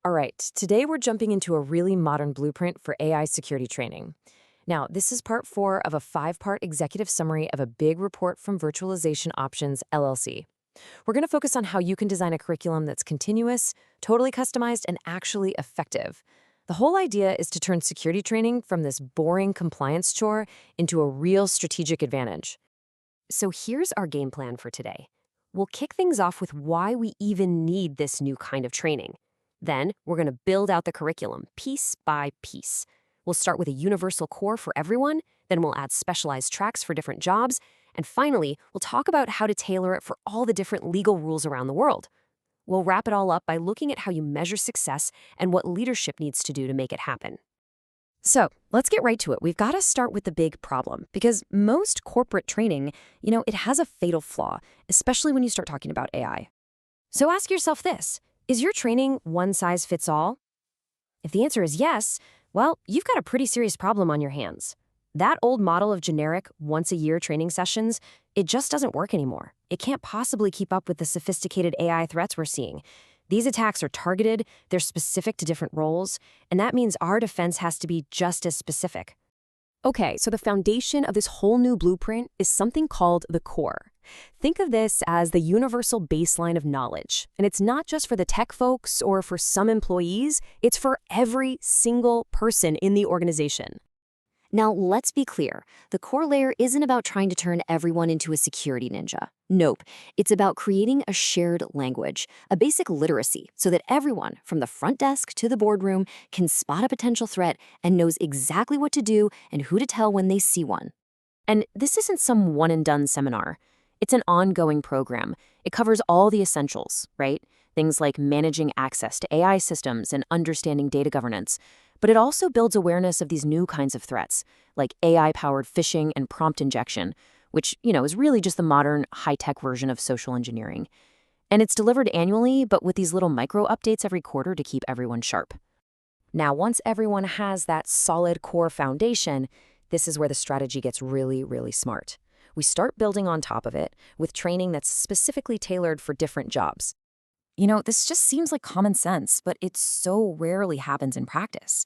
All right, today we're jumping into a really modern blueprint for AI security training. Now, this is part 4 of a 5-part executive summary of a big report from Virtualization Options LLC. We're going to focus on how you can design a curriculum that's continuous, totally customized, and actually effective. The whole idea is to turn security training from this boring compliance chore into a real strategic advantage. So here's our game plan for today. We'll kick things off with why we even need this new kind of training. Then, we're going to build out the curriculum piece by piece. We'll start with a universal core for everyone, then we'll add specialized tracks for different jobs, and finally, we'll talk about how to tailor it for all the different legal rules around the world. We'll wrap it all up by looking at how you measure success and what leadership needs to do to make it happen. So, let's get right to it. We've got to start with the big problem, because most corporate training, it has a fatal flaw, especially when you start talking about AI. So ask yourself this. Is your training one size fits all? If the answer is yes, well, you've got a pretty serious problem on your hands. That old model of generic, once-a-year training sessions, it just doesn't work anymore. It can't possibly keep up with the sophisticated AI threats we're seeing. These attacks are targeted, they're specific to different roles, and that means our defense has to be just as specific. Okay, so the foundation of this whole new blueprint is something called the core. Think of this as the universal baseline of knowledge. And it's not just for the tech folks or for some employees, it's for every single person in the organization. Now, let's be clear. The core layer isn't about trying to turn everyone into a security ninja. Nope. It's about creating a shared language, a basic literacy, so that everyone, from the front desk to the boardroom, can spot a potential threat and knows exactly what to do and who to tell when they see one. And this isn't some one-and-done seminar. It's an ongoing program. It covers all the essentials, right? Things like managing access to AI systems and understanding data governance. But it also builds awareness of these new kinds of threats, like AI-powered phishing and prompt injection, which, is really just the modern high-tech version of social engineering. And it's delivered annually, but with these little micro-updates every quarter to keep everyone sharp. Now, once everyone has that solid core foundation, this is where the strategy gets really, really smart. We start building on top of it with training that's specifically tailored for different jobs. This just seems like common sense, but it so rarely happens in practice.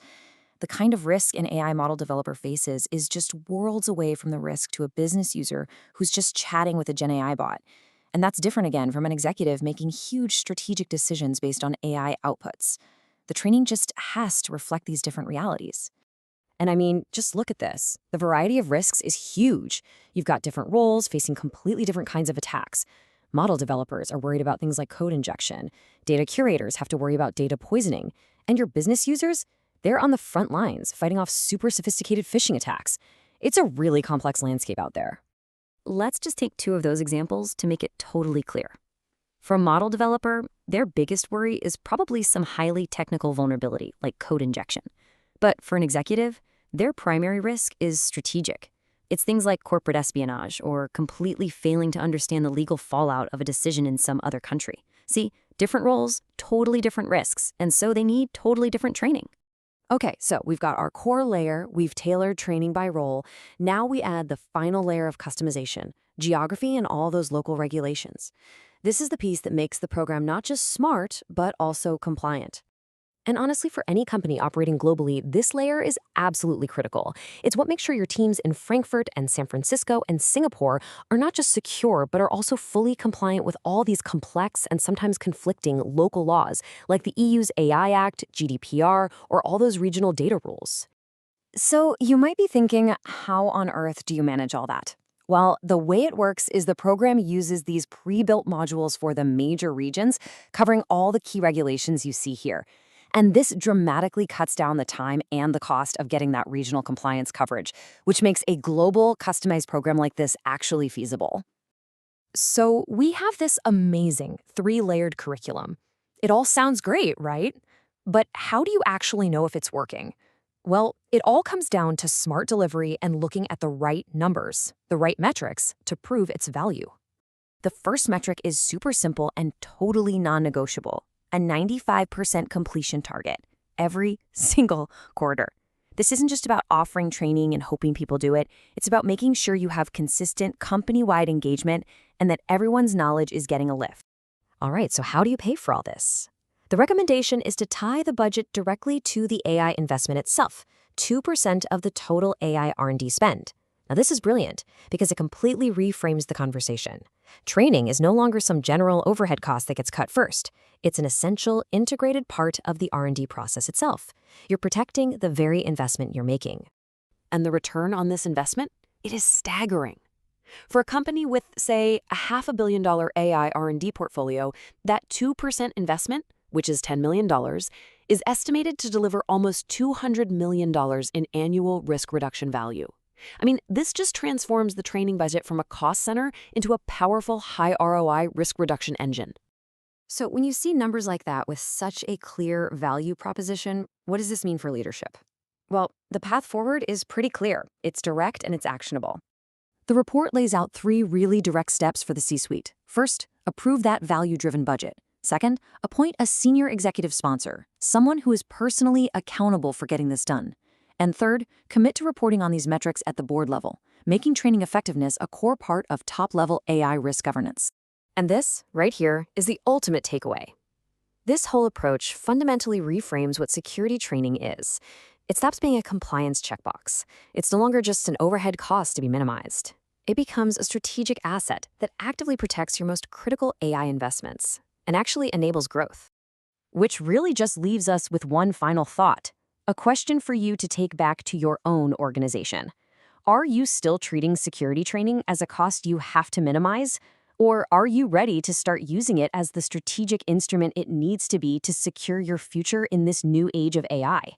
The kind of risk an AI model developer faces is just worlds away from the risk to a business user who's just chatting with a Gen AI bot. And that's different again from an executive making huge strategic decisions based on AI outputs. The training just has to reflect these different realities. And just look at this. The variety of risks is huge. You've got different roles facing completely different kinds of attacks. Model developers are worried about things like code injection. Data curators have to worry about data poisoning. And your business users, they're on the front lines fighting off super sophisticated phishing attacks. It's a really complex landscape out there. Let's just take 2 of those examples to make it totally clear. For a model developer, their biggest worry is probably some highly technical vulnerability like code injection. But for an executive, their primary risk is strategic. It's things like corporate espionage or completely failing to understand the legal fallout of a decision in some other country. See, different roles, totally different risks, and so they need totally different training. Okay, so we've got our core layer, we've tailored training by role. Now we add the final layer of customization, geography and all those local regulations. This is the piece that makes the program not just smart, but also compliant. And honestly, for any company operating globally, this layer is absolutely critical. It's what makes sure your teams in Frankfurt and San Francisco and Singapore are not just secure, but are also fully compliant with all these complex and sometimes conflicting local laws, like the EU's AI Act, GDPR, or all those regional data rules. So you might be thinking, how on earth do you manage all that? Well, the way it works is the program uses these pre-built modules for the major regions, covering all the key regulations you see here. And this dramatically cuts down the time and the cost of getting that regional compliance coverage, which makes a global, customized program like this actually feasible. So we have this amazing 3-layered curriculum. It all sounds great, right? But how do you actually know if it's working? Well, it all comes down to smart delivery and looking at the right numbers, the right metrics, to prove its value. The first metric is super simple and totally non-negotiable. A 95% completion target every single quarter. This isn't just about offering training and hoping people do it. It's about making sure you have consistent company-wide engagement and that everyone's knowledge is getting a lift. All right, so how do you pay for all this? The recommendation is to tie the budget directly to the AI investment itself, 2% of the total AI R&D spend. Now, this is brilliant because it completely reframes the conversation. Training is no longer some general overhead cost that gets cut first. It's an essential, integrated part of the R&D process itself. You're protecting the very investment you're making. And the return on this investment? It is staggering. For a company with, say, a $500 million AI R&D portfolio, that 2% investment, which is $10 million, is estimated to deliver almost $200 million in annual risk reduction value. I mean, this just transforms the training budget from a cost center into a powerful high ROI risk reduction engine. So when you see numbers like that with such a clear value proposition, what does this mean for leadership? Well, the path forward is pretty clear. It's direct and it's actionable. The report lays out 3 really direct steps for the C-suite. First, approve that value-driven budget. Second, appoint a senior executive sponsor, someone who is personally accountable for getting this done. And third, commit to reporting on these metrics at the board level, making training effectiveness a core part of top-level AI risk governance. And this, right here, is the ultimate takeaway. This whole approach fundamentally reframes what security training is. It stops being a compliance checkbox. It's no longer just an overhead cost to be minimized. It becomes a strategic asset that actively protects your most critical AI investments and actually enables growth. Which really just leaves us with one final thought, a question for you to take back to your own organization. Are you still treating security training as a cost you have to minimize? Or are you ready to start using it as the strategic instrument it needs to be to secure your future in this new age of AI?